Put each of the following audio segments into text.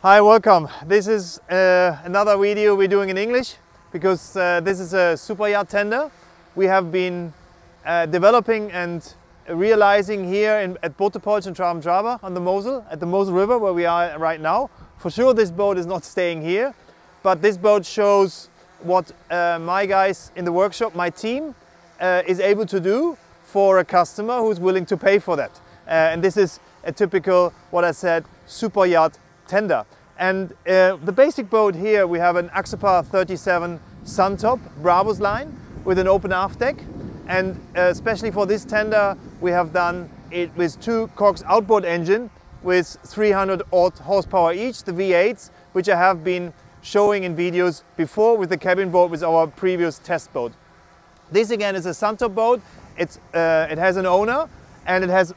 Hi, welcome. This is another video we're doing in English because this is a Superyacht tender we have been developing and realizing here at Boote Polch and Traben-Trarbach on the Mosel, at the Mosel River where we are right now. For sure this boat is not staying here, but this boat shows what my guys in the workshop, my team, is able to do for a customer who's willing to pay for that. And this is a typical, what I said, Superyacht tender. And the basic boat here, we have an Axopar 37 Suntop Brabus line with an open aft deck. And especially for this tender, we have done it with two Cox outboard engine with 300 odd horsepower each, the V8s, which I have been showing in videos before with the cabin boat with our previous test boat. This again is a Suntop boat. It has an owner and it has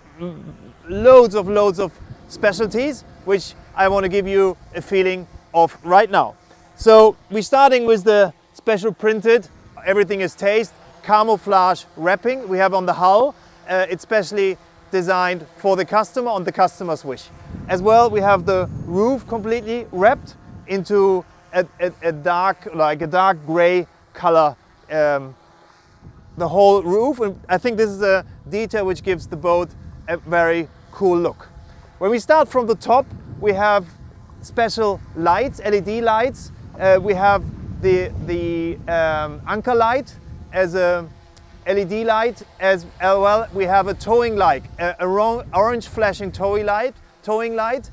loads of specialties, which I want to give you a feeling of right now. So we're starting with the special printed, everything is tased, camouflage wrapping we have on the hull. It's specially designed for the customer on the customer's wish. As well, we have the roof completely wrapped into a dark gray color, the whole roof. And I think this is a detail which gives the boat a very cool look. When we start from the top, we have special lights, LED lights. We have the anchor light as a LED light, as well. We have a towing light, a orange flashing towing light,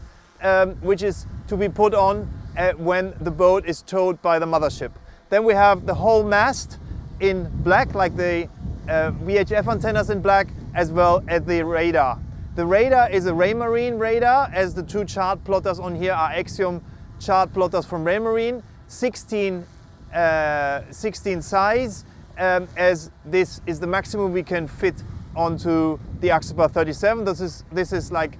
which is to be put on when the boat is towed by the mothership. Then we have the whole mast in black, like the VHF antennas in black, as well as the radar. The radar is a Raymarine radar, as the two chart plotters on here are Axiom chart plotters from Raymarine, 16 size, as this is the maximum we can fit onto the Axopar 37. This is like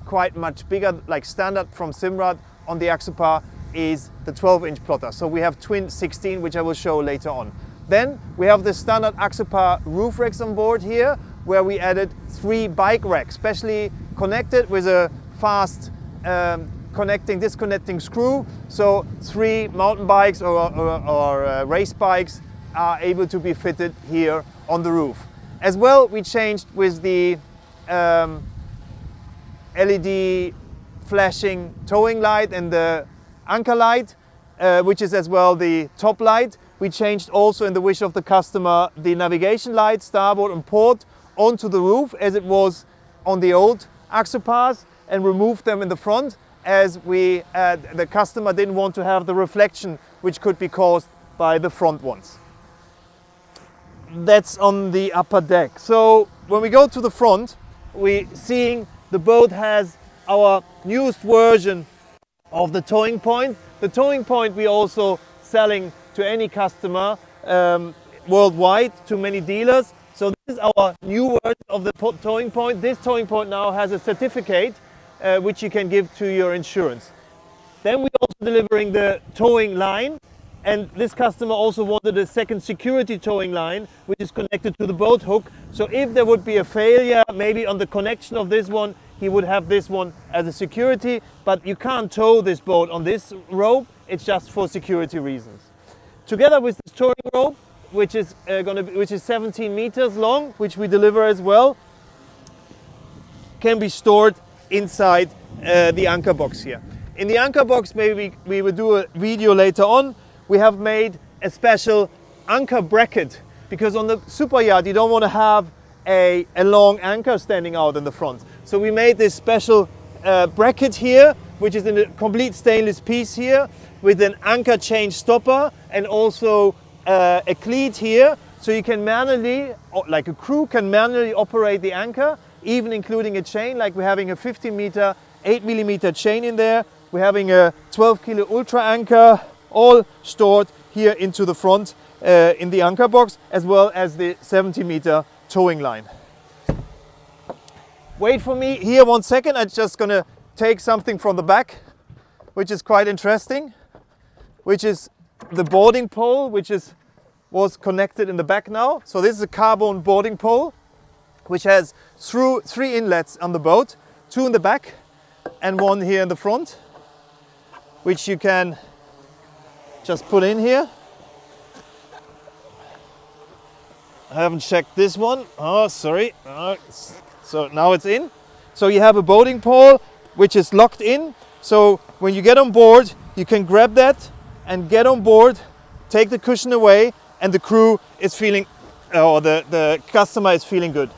quite much bigger, like standard from Simrad on the Axopar is the 12-inch plotter. So we have twin 16, which I will show later on. Then we have the standard Axopar roof racks on board here, where we added 3 bike racks, specially connected with a fast disconnecting screw. So 3 mountain bikes or race bikes are able to be fitted here on the roof. As well, we changed with the LED flashing towing light and the anchor light, which is as well the top light. We changed also, in the wish of the customer, the navigation light, starboard and port, onto the roof as it was on the old Axopars, and removed them in the front, as the customer didn't want to have the reflection which could be caused by the front ones. That's on the upper deck. So when we go to the front, we're seeing the boat has our newest version of the towing point. The towing point we also selling to any customer worldwide, to many dealers. So this is our new version of the towing point. This towing point now has a certificate which you can give to your insurance. Then we're also delivering the towing line, and this customer also wanted a second security towing line which is connected to the boat hook. So if there would be a failure maybe on the connection of this one, he would have this one as a security, but you can't tow this boat on this rope, it's just for security reasons. Together with this towing rope, which is 17 meters long, which we deliver as well, can be stored inside the anchor box here. In the anchor box, maybe we will do a video later on, we have made a special anchor bracket, because on the Superyacht you don't want to have a long anchor standing out in the front. So we made this special bracket here, which is in a complete stainless piece here, with an anchor chain stopper and also a cleat here, so you can manually, like a crew can manually operate the anchor, even including a chain, like we're having a 15 meter, 8 millimeter chain in there. We're having a 12 kilo ultra anchor, all stored here into the front in the anchor box, as well as the 70 meter towing line. Wait for me here 1 second, I'm just gonna take something from the back, which is quite interesting, which is the boarding pole, which was connected in the back now. So this is a carbon boarding pole, which has 3 inlets on the boat, 2 in the back and 1 here in the front. which you can just put in here. I haven't checked this one. Oh, sorry. So now it's in. So you have a boating pole which is locked in. So when you get on board, you can grab that and get on board, take the cushion away, and the crew is feeling, or the customer is feeling good.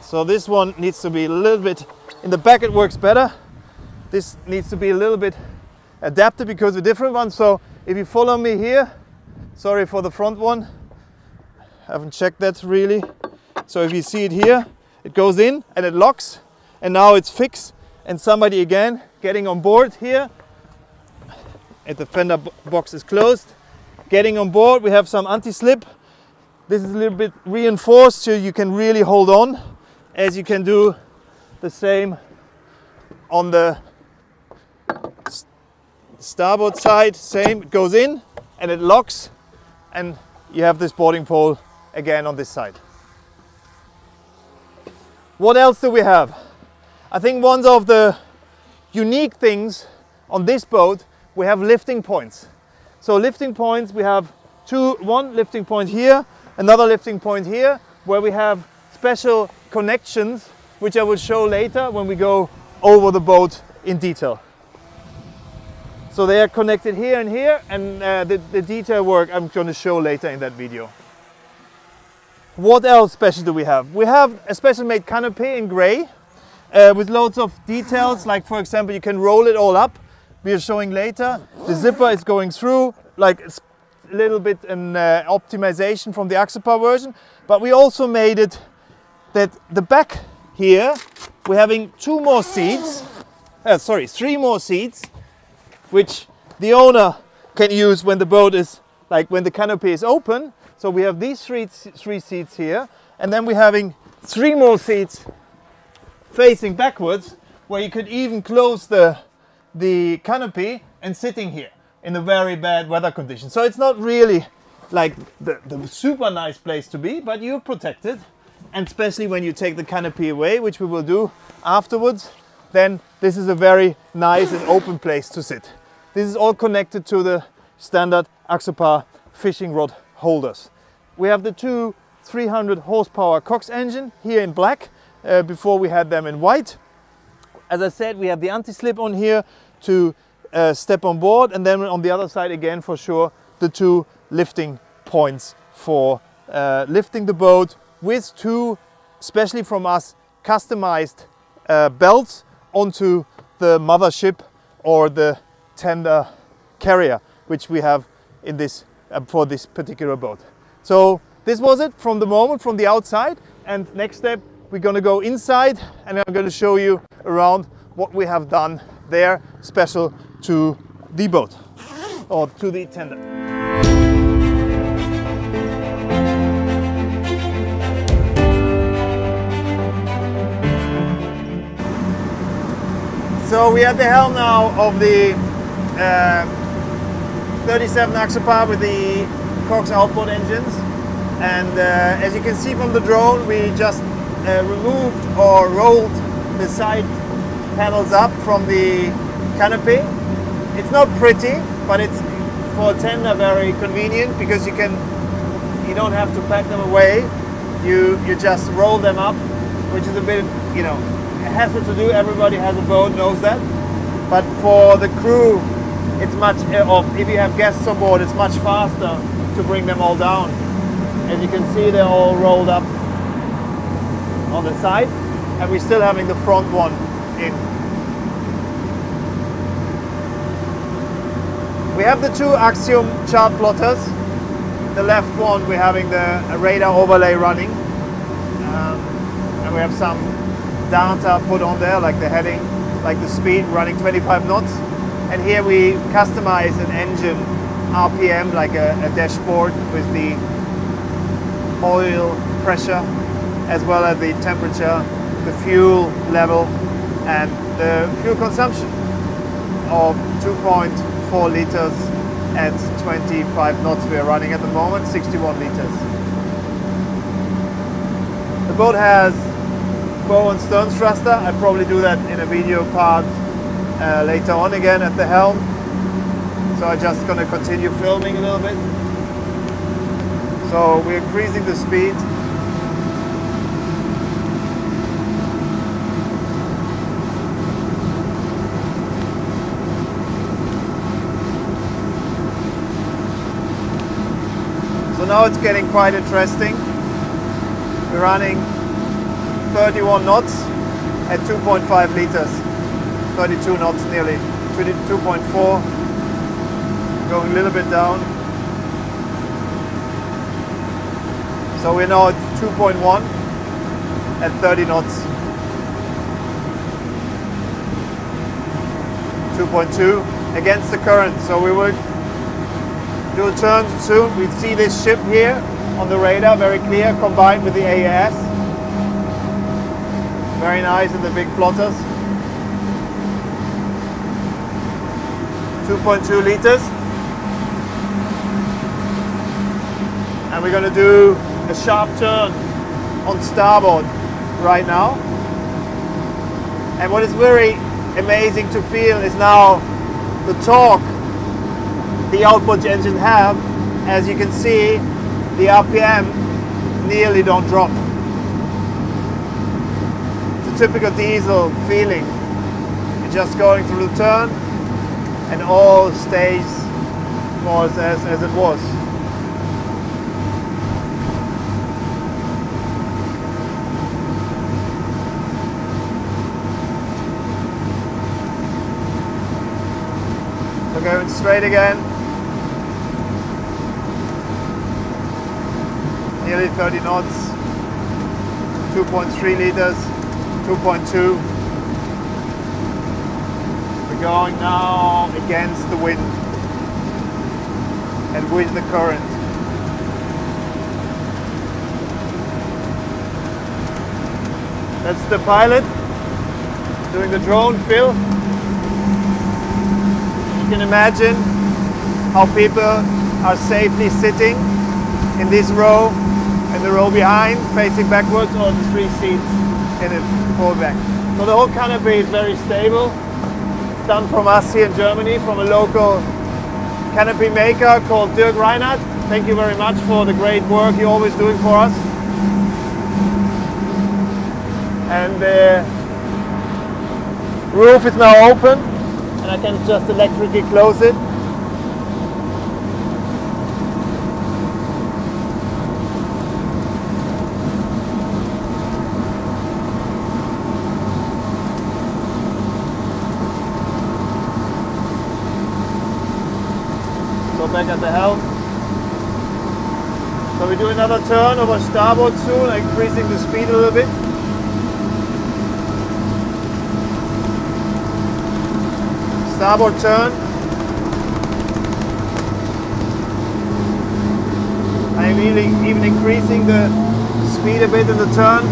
So this one needs to be a little bit, in the back it works better. This needs to be a little bit adapted because of a different one. So if you follow me here, sorry for the front one, I haven't checked that really. So if you see it here, it goes in and it locks, and now it's fixed, and somebody again getting on board here, and the fender box is closed. Getting on board, we have some anti-slip. This is a little bit reinforced so you can really hold on, as you can do the same on the starboard side. Same, it goes in and it locks, and you have this boarding pole again on this side. What else do we have? I think one of the unique things on this boat, we have lifting points. So lifting points, we have one lifting point here, another lifting point here, where we have special connections, which I will show later when we go over the boat in detail. So they are connected here and here, and the detail work I'm going to show later in that video. What else special do we have? We have a special made canopy in grey with loads of details, like for example you can roll it all up. We are showing later. The zipper is going through, like it's a little bit an optimization from the Axopar version, but we also made it that the back here we're having three more seats, which the owner can use when the boat is, like when the canopy is open. So we have these three seats here, and then we're having 3 more seats facing backwards, where you could even close the canopy and sitting here in a very bad weather condition. So it's not really like the super nice place to be, but you're protected. And especially when you take the canopy away, which we will do afterwards, then this is a very nice and open place to sit. This is all connected to the standard Axopar fishing rod holders. We have the 2 300 horsepower Cox engine here in black, before we had them in white. As I said, we have the anti-slip on here to step on board, and then on the other side again for sure the 2 lifting points for lifting the boat with 2, especially from us, customized belts onto the mothership or the tender carrier, which we have in this for this particular boat. So this was it from the moment, from the outside, and next step we're going to go inside and I'm going to show you around what we have done there special to the boat or to the tender. So we are at the helm now of the 37 Axopar with the Cox Outbord engines, and as you can see from the drone, we just removed or rolled the side panels up from the canopy. It's not pretty, but it's for a tender very convenient because you don't have to pack them away. You just roll them up, which is a bit, you know, a hassle to do. Everybody has a boat, knows that. But for the crew, it's much, or if you have guests on board, it's much faster to bring them all down. As you can see, they're all rolled up on the side, and we're still having the front one in. We have the 2 Axiom chart plotters. The left one, we're having the radar overlay running, and we have some data put on there, like the heading, like the speed, running 25 knots. And here we customize an engine RPM, like a dashboard with the oil pressure, as well as the temperature, the fuel level, and the fuel consumption of 2.4 liters at 25 knots. We are running at the moment, 61 liters. The boat has bow and stern thruster. I'll probably do that in a video part later on again at the helm. So I'm just going to continue filming a little bit. So we're increasing the speed. So now it's getting quite interesting. We're running 31 knots at 2.5 liters. 32 knots nearly. 2.4. Going a little bit down. So we're now at 2.1 at 30 knots. 2.2 against the current. So we will do a turn soon. We see this ship here on the radar, very clear, combined with the AES. Very nice in the big plotters. 2.2 liters. And we're going to do a sharp turn on starboard right now. And what is very amazing to feel is now the torque the outboard engine have. As you can see, the RPM nearly don't drop. It's a typical diesel feeling. You're just going through the turn and all stays more as it was. So going straight again. Nearly 30 knots, 2.3 liters, 2.2. We're going now against the wind and with the current. That's the pilot doing the drone, Phil. You can imagine how people are safely sitting in this row and the row behind, facing backwards, or the 3 seats in it, fallback. So the whole canopy is very stable. It's done from us here in Germany, from a local canopy maker called Dirk Reinhardt. Thank you very much for the great work you're always doing for us. And the roof is now open, and I can just electrically close it. Back at the helm. So we do another turn over starboard soon, increasing the speed a little bit. Starboard turn. I am even increasing the speed a bit in the turn.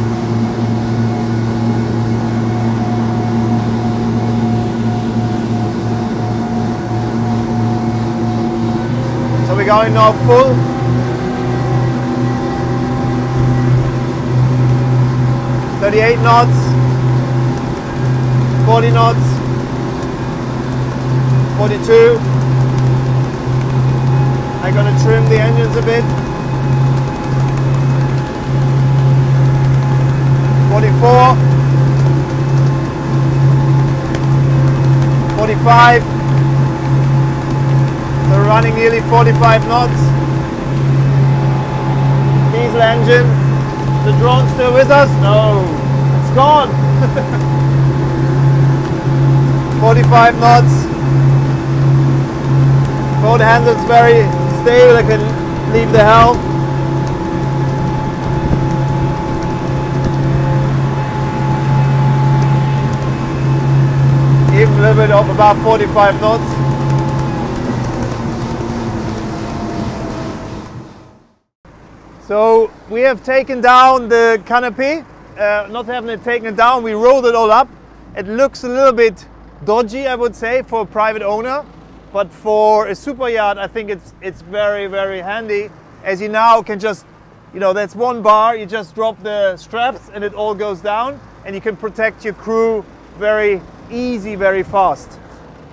We're going now full. .38 knots, 40 knots, 42. I'm going to trim the engines a bit. 44, 45. So we're running nearly 45 knots. Diesel engine. The drone still with us? No, it's gone. 45 knots. Boat handles very stable. I can leave the helm. Even a little bit of about 45 knots. So we have taken down the canopy, not having it taken down, we rolled it all up. It looks a little bit dodgy, I would say, for a private owner, but for a super yacht, I think it's very, very handy, as you now can just, you know, that's one bar, you just drop the straps and it all goes down, and you can protect your crew very easy, very fast.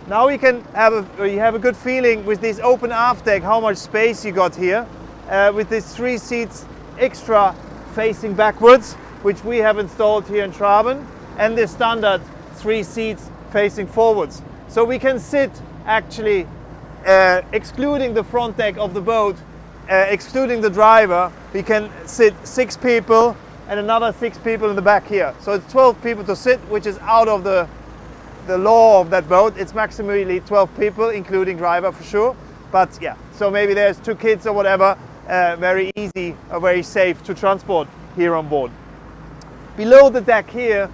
Now you have a good feeling with this open aft deck how much space you got here, with these 3 seats extra facing backwards, which we have installed here in Traben, and the standard 3 seats facing forwards. So we can sit actually, excluding the front deck of the boat, excluding the driver, we can sit 6 people and another 6 people in the back here. So it's 12 people to sit, which is out of the law of that boat. It's maximally 12 people, including driver for sure. But yeah, so maybe there's 2 kids or whatever, very easy or very safe to transport here on board. Below the deck here,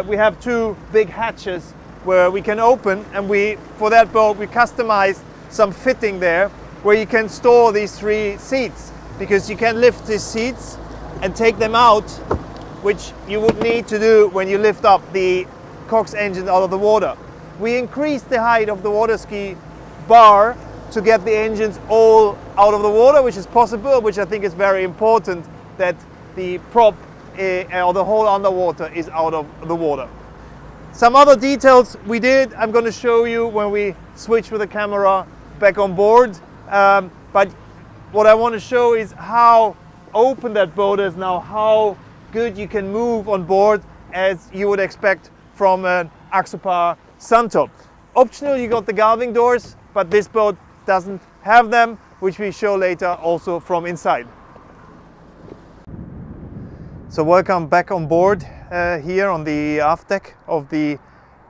we have 2 big hatches where we can open, and for that boat we customized some fitting there where you can store these 3 seats, because you can lift these seats and take them out, which you would need to do when you lift up the Cox engine out of the water. We increased the height of the water ski bar to get the engines all out of the water, which is possible, which I think is very important, that the prop or the whole underwater is out of the water. Some other details we did, I'm going to show you when we switch with the camera back on board. But what I want to show is how open that boat is now, how good you can move on board as you would expect from an Axopar Suntop. Optional, you got the galving doors, but this boat doesn't have them, which we show later also from inside. So welcome back on board here on the aft deck of the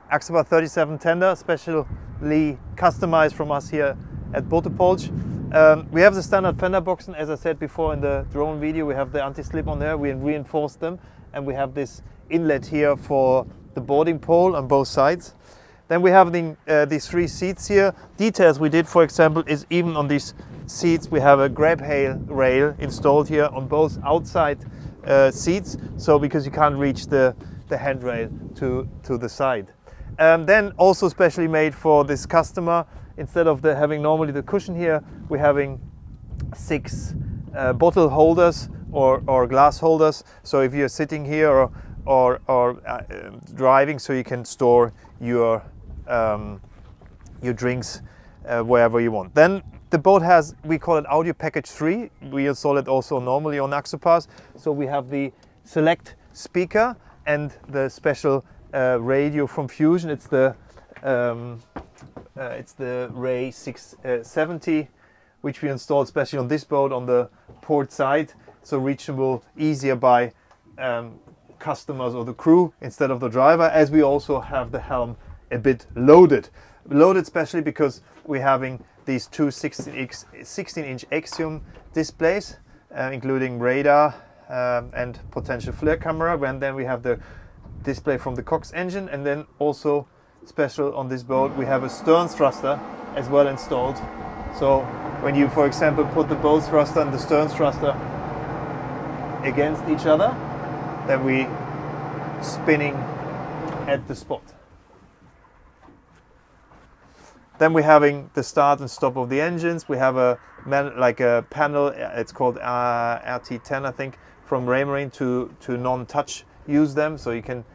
Axopar 37 tender, specially customized from us here at Boote Polch. We have the standard fender box, and as I said before in the drone video, we have the anti-slip on there. We reinforced them, and we have this inlet here for the boarding pole on both sides. Then we have these 3 seats here. Details we did, for example, is even on these seats we have a grab rail installed here on both outside seats, so because you can't reach the handrail to the side. Then also specially made for this customer, instead of having normally the cushion here, we're having 6 bottle holders or glass holders. So if you're sitting here or driving, so you can store your drinks wherever you want. Then the boat has, we call it Audio Package 3. We install it also normally on Axopars. So we have the select speaker and the special radio from Fusion. It's the Ray 670, which we installed especially on this boat on the port side, so reachable easier by customers or the crew instead of the driver, as we also have the helm a bit loaded especially because we're having these 2 16-inch Axiom displays, including radar and potential flare camera. And then we have the display from the Cox engine, and then also special on this boat we have a stern thruster as well installed. So when you, for example, put the bow thruster and the stern thruster against each other, then we spinning at the spot. Then we're having the start and stop of the engines. We have a panel, it's called RT10 I think, from Raymarine to non-touch use them, so you can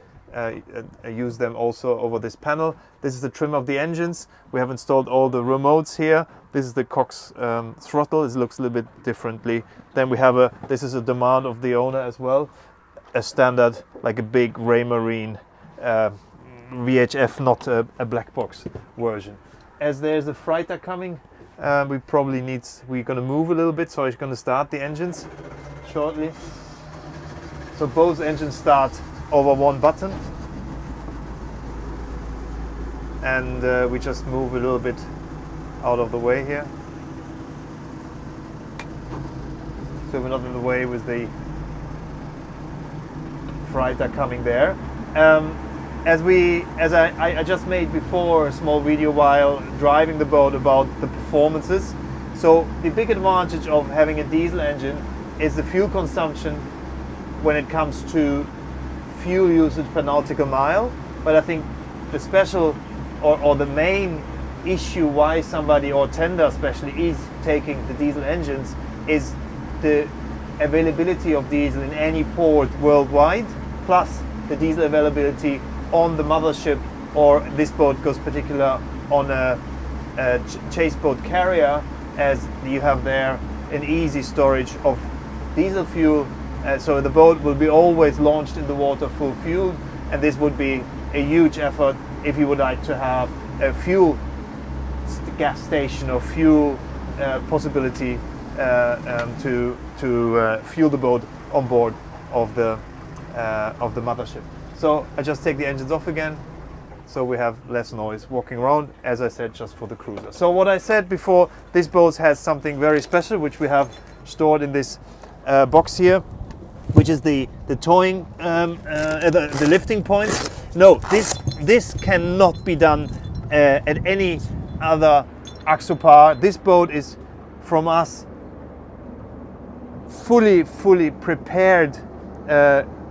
use them also over this panel. This is the trim of the engines. We have installed all the remotes here. This is the Cox throttle. It looks a little bit differently. Then we have this is a demand of the owner as well, a standard, like a big Raymarine VHF, not a black box version. As there's a freighter coming, we're going to move a little bit, so it's going to start the engines shortly. So both engines start over one button, and we just move a little bit out of the way here, so we're not in the way with the freighter coming there. As I just made before a small video while driving the boat about the performances. So the big advantage of having a diesel engine is the fuel consumption when it comes to fuel usage per nautical mile. But I think the special or the main issue why somebody, or tender especially, is taking the diesel engines is the availability of diesel in any port worldwide, plus the diesel availability on the mothership, or this boat goes particular on a chase boat carrier, as you have there an easy storage of diesel fuel. So the boat will be always launched in the water full fuel, and this would be a huge effort if you would like to have a fuel gas station or fuel possibility to fuel the boat on board of the mothership. So I just take the engines off again, so we have less noise walking around, as I said, just for the cruiser. So what I said before, this boat has something very special, which we have stored in this box here, which is the towing, the lifting points. No, this cannot be done at any other Axopar. This boat is from us fully prepared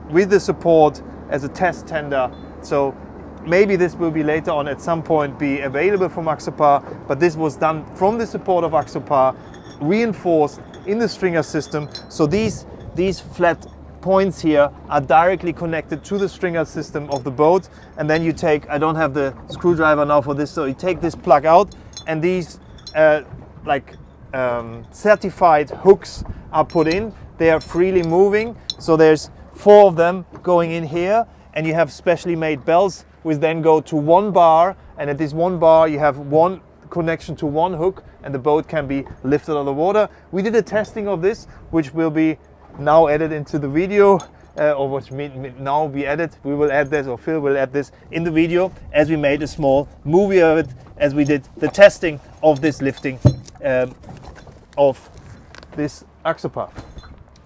with the support as a test tender. So maybe this will be later on at some point be available from Axopar, but this was done from the support of Axopar, reinforced in the stringer system. So these flat points here are directly connected to the stringer system of the boat, and then you take, I don't have the screwdriver now for this, so you take this plug out, and these certified hooks are put in. They are freely moving, so there's 4 of them going in here, and you have specially made belts which then go to 1 bar, and at this 1 bar you have 1 connection to 1 hook, and the boat can be lifted out of the water. We did a testing of this, which will be now added into the video, or which now be added. We will add this, or Phil will add this in the video, as we made a small movie of it, as we did the testing of this lifting of this Axopar.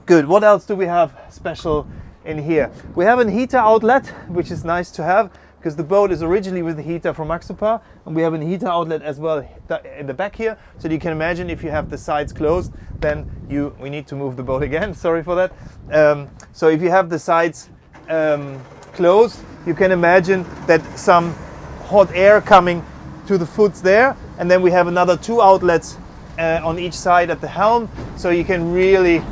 Good. What else do we have special in here? We have a heater outlet, which is nice to have, because the boat is originally with the heater from Axopar, and we have a heater outlet as well in the back here. So you can imagine if you have the sides closed, then we need to move the boat again. Sorry for that. So if you have the sides closed, you can imagine that some hot air coming to the foots there, and then we have another 2 outlets on each side at the helm, so you can really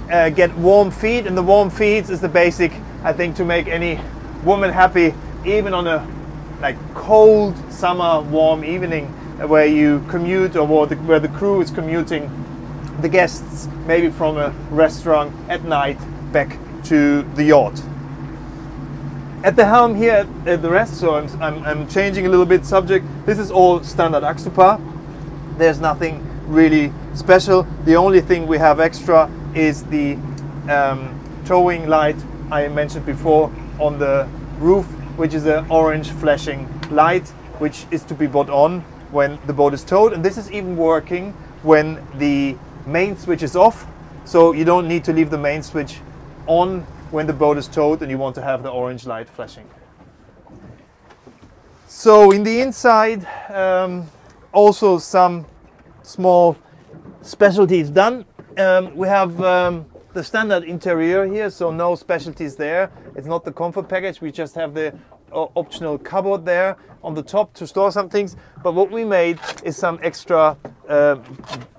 get warm feet. And the warm feet is the basic, I think, to make any woman happy, even on a cold summer warm evening where you commute, or where the crew is commuting the guests maybe from a restaurant at night back to the yacht. At the helm here at the rest, so I'm changing a little bit subject. This is all standard Axopar. There's nothing really special. The only thing we have extra is the towing light I mentioned before on the roof, which is an orange flashing light, which is to be bought on when the boat is towed. And this is even working when the main switch is off, so you don't need to leave the main switch on when the boat is towed and you want to have the orange light flashing. So in the inside, also some small specialties done. We have the standard interior here, so no specialties there. It's not the comfort package. We just have the optional cupboard there on the top to store some things. But what we made is some extra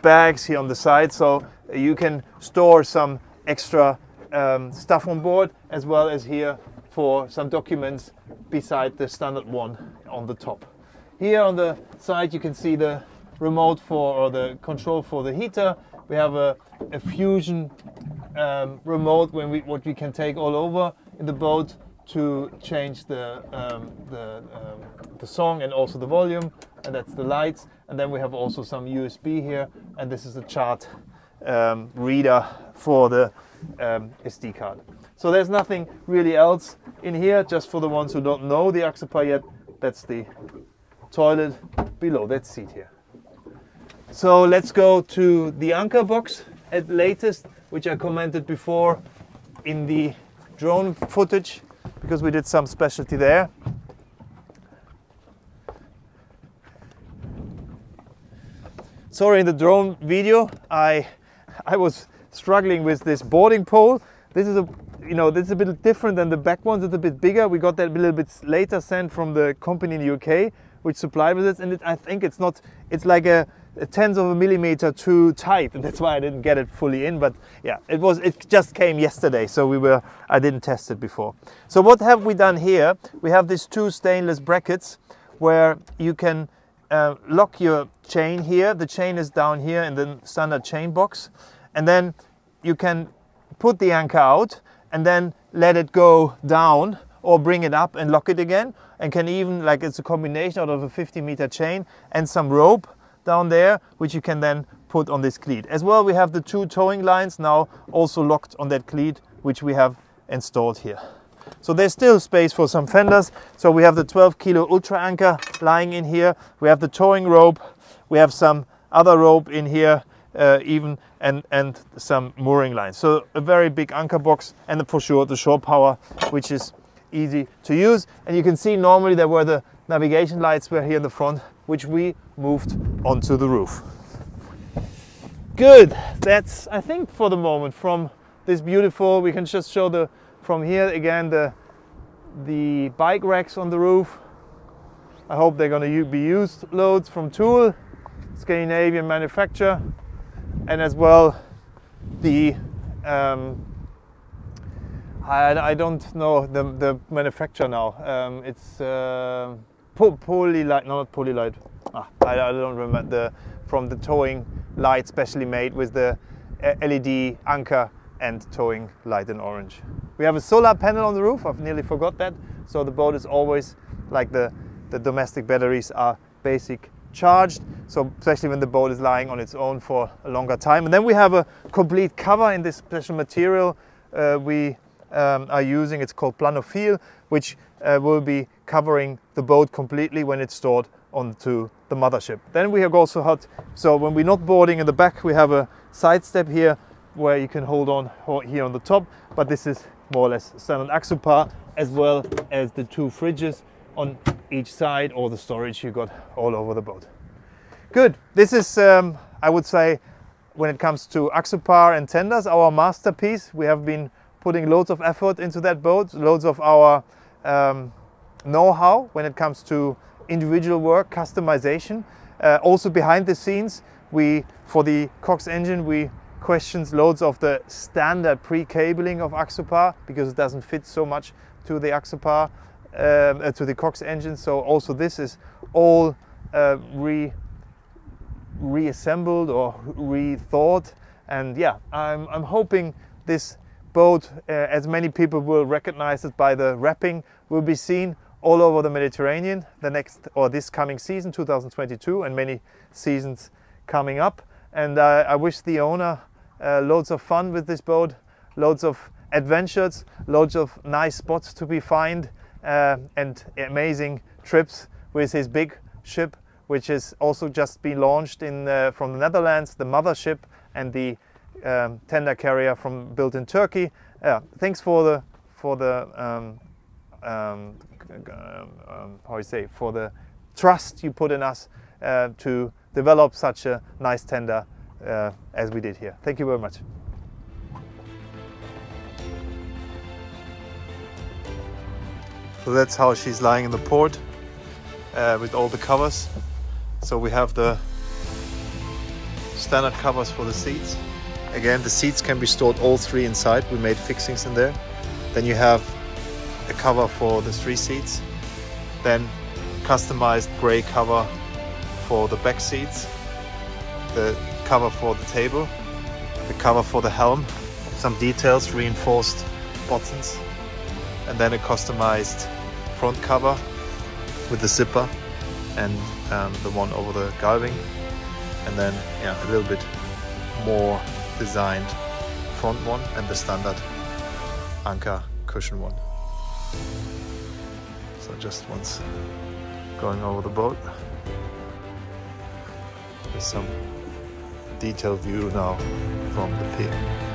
bags here on the side, so you can store some extra stuff on board, as well as here for some documents beside the standard one on the top. Here on the side you can see the remote for, or the control for the heater. We have a fusion remote what we can take all over in the boat to change the song and also the volume, and that's the lights. And then we have also some USB here, and this is a chart reader for the SD card. So there's nothing really else in here, just for the ones who don't know the Axopar yet. That's the toilet below that seat here. So let's go to the anchor box at latest, which I commented before in the drone footage, because we did some specialty there. Sorry, in the drone video I was struggling with this boarding pole. This is this is a bit different than the back ones. It's a bit bigger. We got that a little bit later sent from the company in the UK, which supplied with it, and I think it's like a tenth of a millimeter too tight, and that's why I didn't get it fully in. But yeah, it just came yesterday, so I didn't test it before. So what have we done here? We have these 2 stainless brackets where you can lock your chain here. The chain is down here in the standard chain box, and then you can put the anchor out and then let it go down or bring it up and lock it again, and can even, like, it's a combination out of a 50-meter chain and some rope down there, which you can then put on this cleat. As well, we have the 2 towing lines now also locked on that cleat, which we have installed here. So there's still space for some fenders. So we have the 12-kilo ultra anchor lying in here. We have the towing rope. We have some other rope in here even, and some mooring lines. So a very big anchor box, and for sure the shore power, which is easy to use. And you can see normally there were the navigation lights were here in the front, which we moved onto the roof. Good. That's, I think, for the moment from this beautiful, we can just show the from here again the bike racks on the roof. I hope they're going to be used loads from Tool, Scandinavian manufacturer, and as well the I don't know the manufacturer now. It's Polylite, no, not Polylite. I don't remember from the towing light specially made with the LED anchor and towing light in orange. We have a solar panel on the roof. I've nearly forgot that. So the boat is always, like the domestic batteries are basic charged. So especially when the boat is lying on its own for a longer time. And then we have a complete cover in this special material we are using. It's called Planophil, which will be covering the boat completely when it's stored onto the mothership. Then we have also so when we're not boarding in the back, we have a side step here where you can hold on here on the top, but this is more or less standard Axopar, as well as the 2 fridges on each side, or the storage you got all over the boat. Good. This is, I would say, when it comes to Axopar and tenders, our masterpiece. We have been putting loads of effort into that boat, loads of our know-how when it comes to individual work, customization. Also behind the scenes, for the Cox engine, we questioned loads of the standard pre-cabling of Axopar, because it doesn't fit so much to the Axopar, to the Cox engine. So also this is all reassembled or rethought. And yeah, I'm hoping this boat, as many people will recognize it by the wrapping, will be seen all over the Mediterranean this coming season, 2022, and many seasons coming up. And I wish the owner loads of fun with this boat, loads of adventures, loads of nice spots to be found, and amazing trips with his big ship, which has also just been launched from the Netherlands, the mothership, and the tender carrier built in Turkey. Thanks for the for the trust you put in us to develop such a nice tender as we did here. Thank you very much. So that's how she's lying in the port with all the covers. So we have the standard covers for the seats. Again, the seats can be stored all 3 inside. We made fixings in there. Then you have a cover for the 3 seats. Then customized grey cover for the back seats. The cover for the table. The cover for the helm. Some details, reinforced buttons. And then a customized front cover with the zipper and the one over the galving. And then a little bit more designed front one and the standard anchor cushion one. So just once going over the boat with some detailed view now from the pier.